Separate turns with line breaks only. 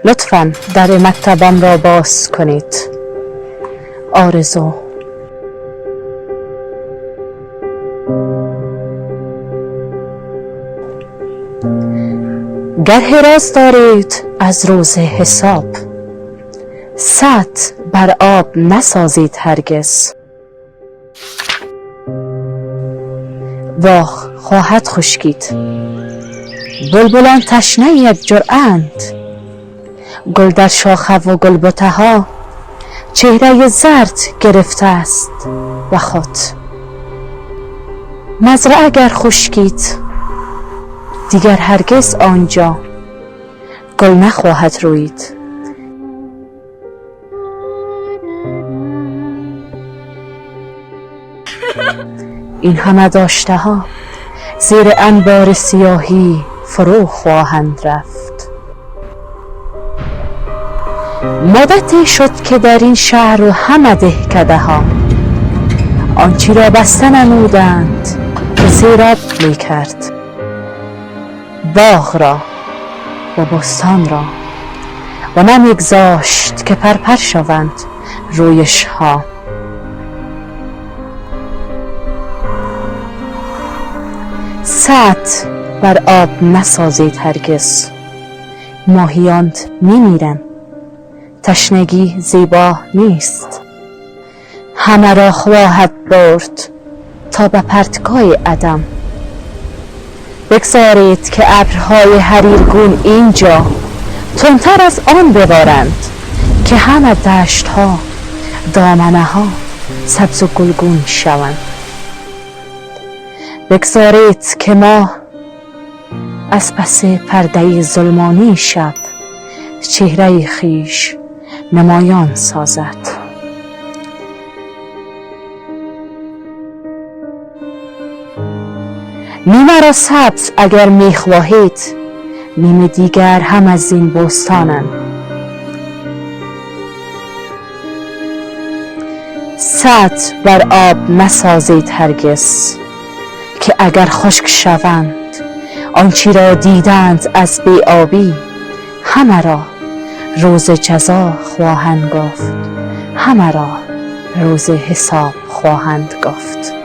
لطفاً در مکتبم را باز کنید. آرزو. گر حراس دارید از روز حساب، سطل بر آب نسازید هرگز. باغ خواهد خشکید، بلبلان تشنه جرأند. گل در شاخه و گلبته ها چهره زرد گرفته است و خود. مزرعه اگر خشکید دیگر هرگز آنجا گل نخواهد روید. این همه داشته ها زیر انبار سیاهی فرو خواهند رفت. مدتی شد که در این شهر و همه دهکده ها آنچی را بسته نمودند که سیراب می کرد، باغ را و بستان را، و نمیگذاشت که پرپر شوند رویش ها. سطل بر آب نسازید هرگز، ماهیان میمیرند، تشنگی زیبا نیست. همه را خواهد برد تا به پرتگاه عدم. بگذارید که ابرهای حریرگون اینجا تندتر از آن ببارند که همه دشت ها، دامنه ها سبز و گلگون شوند. بگذارید که ما از پس پرده ظلمانی شب چهره خویش نمایان سازد. نیمه را سبز اگر میخواهید، نیمه دیگر هم از این بستانم. سطل بر آب نسازید هرگز، که اگر خشک شوند آنچی را دیدند از بی‌آبی، همه را روز جزا خواهند گفت، همه را روز حساب خواهند گفت.